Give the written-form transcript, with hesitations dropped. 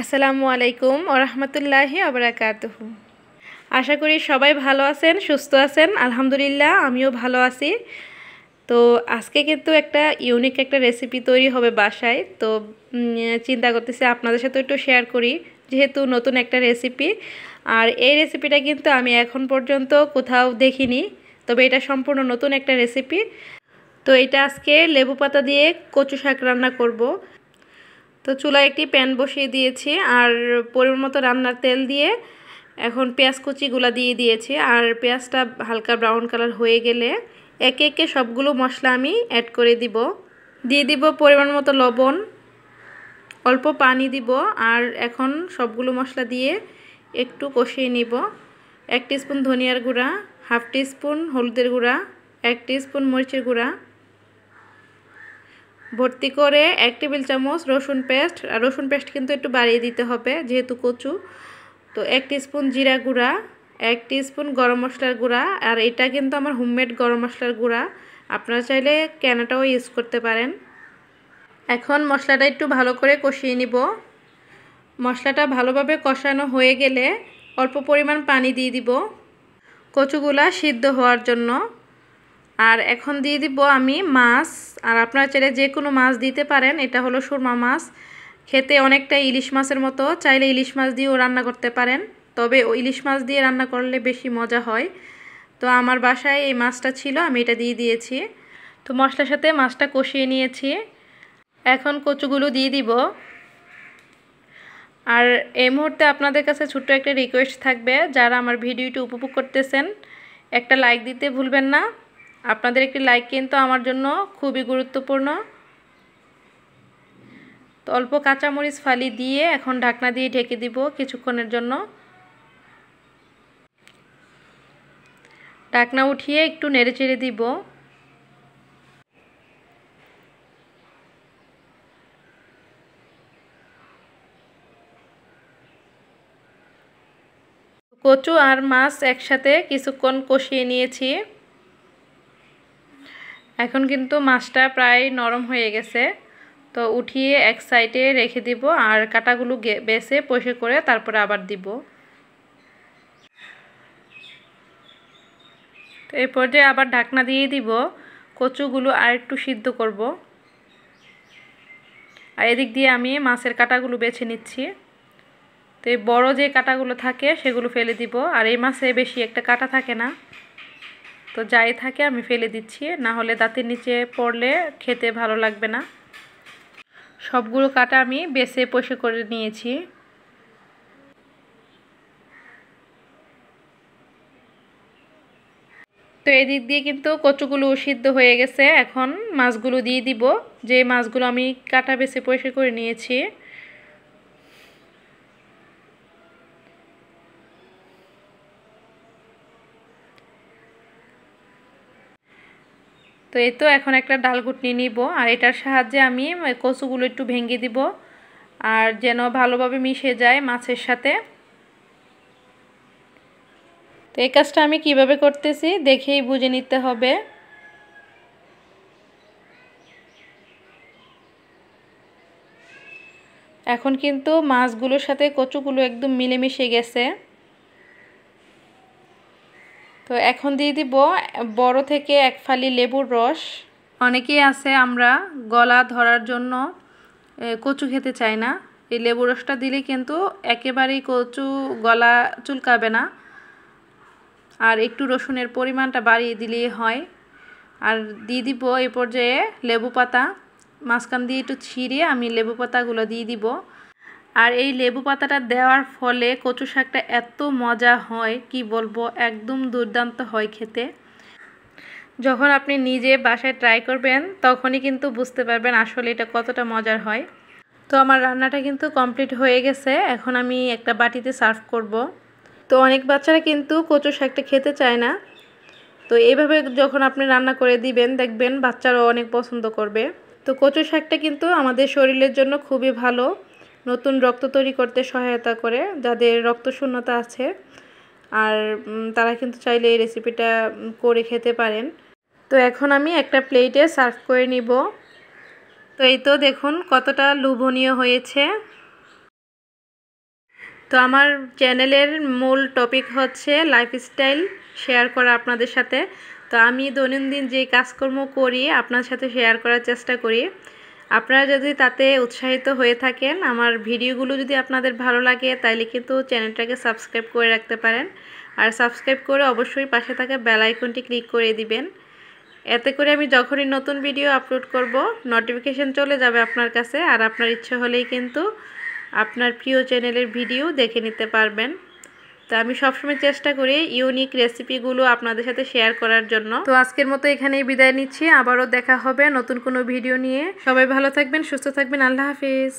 আসসালামু আলাইকুম ওয়া রাহমাতুল্লাহি ওয়া বারাকাতুহু। আশা করি সবাই ভালো আছেন, সুস্থ আছেন। আলহামদুলিল্লাহ আমিও ভালো আছি। তো আজকে কিন্তু একটা ইউনিক একটা রেসিপি তৈরি হবে বাসায়। তো চিন্তা করতেছি আপনাদের সাথে একটু শেয়ার করি, যেহেতু নতুন একটা রেসিপি। আর এই রেসিপিটা কিন্তু আমি এখন পর্যন্ত কোথাও দেখিনি, তবে এটা সম্পূর্ণ নতুন একটা রেসিপি। তো এটা আজকে লেবু পাতা দিয়ে কচু শাক রান্না করব। তো চুলায় একটি প্যান বসিয়ে দিয়েছি আর পরিমাণ মতো রান্নার তেল দিয়ে এখন পেঁয়াজ কুচিগুলো দিয়ে দিয়েছি। আর পেঁয়াজটা হালকা ব্রাউন কালার হয়ে গেলে একে একে সবগুলো মশলা আমি অ্যাড করে দিয়ে দিব পরিমাণ মতো লবণ, অল্প পানি দিব। আর এখন সবগুলো মশলা দিয়ে একটু কষিয়ে নিব। 1 টিস্পুন ধনিয়ার গুঁড়া, 1/2 টিস্পুন হলুদের গুঁড়া, 1 টিস্পুন মরিচের গুঁড়া, ভর্তি করে 1 টেবিল চামচ রসুন পেস্ট। আর রসুন পেস্ট কিন্তু একটু বাড়িয়ে দিতে হবে যেহেতু কচু। তো 1 টিস্পুন জিরা গুঁড়া, 1 টিস্পুন গরম মশলার গুঁড়া। আর এটা কিন্তু আমার হোমমেড গরম মশলার গুঁড়া, আপনারা চাইলে ক্যানাটাও ইউজ করতে পারেন। এখন মশলাটা একটু ভালো করে কষিয়ে নিব। মশলাটা ভালোভাবে কষানো হয়ে গেলে অল্প পরিমাণ পানি দিয়ে দিব কচুগুলা সিদ্ধ হওয়ার জন্য। আর এখন দিয়ে দিব আমি মাছ। আর আপনারা চাইলে যে কোনো মাছ দিতে পারেন। এটা হলো সুরমা মাছ, খেতে অনেকটা ইলিশ মাছের মতো। চাইলে ইলিশ মাছ দিয়েও রান্না করতে পারেন, তবে ওই ইলিশ মাছ দিয়ে রান্না করলে বেশি মজা হয়। তো আমার বাসায় এই মাছটা ছিল, আমি এটা দিয়ে দিয়েছি। তো মশলার সাথে মাছটা কষিয়ে নিয়েছি। এখন কচুগুলো দিয়ে দিব। আর এই মুহূর্তে আপনাদের কাছে ছোট্ট একটা রিকোয়েস্ট থাকবে, যারা আমার ভিডিওটি উপভোগ করতেছেন একটা লাইক দিতে ভুলবেন না। আপনাদের একটি লাইক কিন্তু আমার জন্য খুবই গুরুত্বপূর্ণ। তো অল্প কাঁচামরিচ ফালি দিয়ে এখন ঢাকনা দিয়ে ঢেকে দিব কিছুক্ষণের জন্য। ঢাকনা উঠিয়ে একটু নেড়েচেড়ে দিব। কচু আর মাছ একসাথে কিছুক্ষণ কষিয়ে নিয়েছি। এখন কিন্তু মাছটা প্রায় নরম হয়ে গেছে। তো উঠিয়ে এক সাইডে রেখে দিব আর কাটাগুলো বেছে পরিষ্কার করে তারপরে আবার দিব। তো এই পর্যায়ে আবার ঢাকনা দিয়ে দিব, কচুগুলো আর একটু সিদ্ধ করব। আর এদিক দিয়ে আমি মাছের কাটাগুলো বেছে নিচ্ছি। তো এই বড় যে কাটাগুলো থাকে সেগুলো ফেলে দিব। আর এই মাছে বেশি একটা কাটা থাকে না, তো যাই থাকে আমি ফেলে দিচ্ছি, না হলে দাঁতের নিচে পড়লে খেতে ভালো লাগবে না। সবগুলো কাটা আমি বেছে পরিষ্কার করে নিয়েছি। তো এদিক দিয়ে কিন্তু কচুগুলো সিদ্ধ হয়ে গেছে। এখন মাছগুলো দিয়ে দিব, যে মাছগুলো আমি কাটা বেছে পরিষ্কার করে নিয়েছি। তো এই তো এখন একটা ডাল ঘুটনি নিব আর এটার সাহায্যে আমি কচুগুলো একটু ভেঙে দিব, আর যেন ভালোভাবে মিশে যায় মাছের সাথে। তো এই কাজটা আমি কিভাবে করতেছি দেখেই বুঝে নিতে হবে। এখন কিন্তু মাছগুলোর সাথে কচুগুলো একদম মিলেমিশে গেছে। তো এখন দিয়ে দিব বড় থেকে 1 ফালি লেবুর রস। অনেকেই আছে আমরা গলা ধরার জন্য কচু খেতে চাই না, এই লেবু রসটা দিলে কিন্তু একেবারেই কচু গলা চুলকাবে না। আর একটু রসুনের পরিমাণটা বাড়িয়ে দিলেই হয়। আর দিয়ে দিব এই পর্যায়ে লেবু পাতা, মাঝখান দিয়ে একটু ছিঁড়ে আমি লেবু পাতাগুলো দিয়ে দিব। আর এই লেবু পাতাটা দেওয়ার ফলে কচু শাকটা এত মজা হয় কি বলবো, একদম দুর্দান্ত হয় খেতে। যখন আপনি নিজে বাসায় ট্রাই করবেন তখনই কিন্তু বুঝতে পারবেন আসলে এটা কতটা মজার হয়। তো আমার রান্নাটা কিন্তু কমপ্লিট হয়ে গেছে, এখন আমি একটা বাটিতে সার্ভ করব। তো অনেক বাচ্চারা কিন্তু কচু শাকটা খেতে চায় না, তো এইভাবে যখন আপনি রান্না করে দিবেন দেখবেন বাচ্চারাও অনেক পছন্দ করবে। তো কচু শাকটা কিন্তু আমাদের শরীরের জন্য খুবই ভালো, নতুন রক্ত তৈরি করতে সহায়তা করে যাদের রক্তশূন্যতা আছে। আর তারা কিন্তু চাইলে এই রেসিপিটা করে খেতে পারেন। তো এখন আমি একটা প্লেটে সার্ভ করে নিব। তো এই তো দেখুন কতটা লোভনীয় হয়েছে। তো আমার চ্যানেলের মূল টপিক হচ্ছে লাইফস্টাইল শেয়ার করা আপনাদের সাথে। তো আমি দৈনন্দিন যে কাজকর্ম করি আপনার সাথে শেয়ার করার চেষ্টা করি। আপনারা যদি তাতে উৎসাহিত হয়ে থাকেন, আমার ভিডিওগুলো যদি আপনাদের ভালো লাগে, তাইলে কিন্তু চ্যানেলটাকে সাবস্ক্রাইব করে রাখতে পারেন। আর সাবস্ক্রাইব করে অবশ্যই পাশে থাকা বেল আইকনটি ক্লিক করে দিবেন। এতে করে আমি যখনই নতুন ভিডিও আপলোড করব নোটিফিকেশন চলে যাবে আপনার কাছে, আর আপনার ইচ্ছে হলেই কিন্তু আপনার প্রিয় চ্যানেলের ভিডিও দেখে নিতে পারবেন। তো আমি সবসময় চেষ্টা করি ইউনিক রেসিপিগুলো আপনাদের সাথে শেয়ার করার জন্য। তো আজকের মতো এখানেই বিদায় নিচ্ছি, আবারও দেখা হবে নতুন কোনো ভিডিও নিয়ে। সবাই ভালো থাকবেন, সুস্থ থাকবেন, আল্লাহ হাফিজ।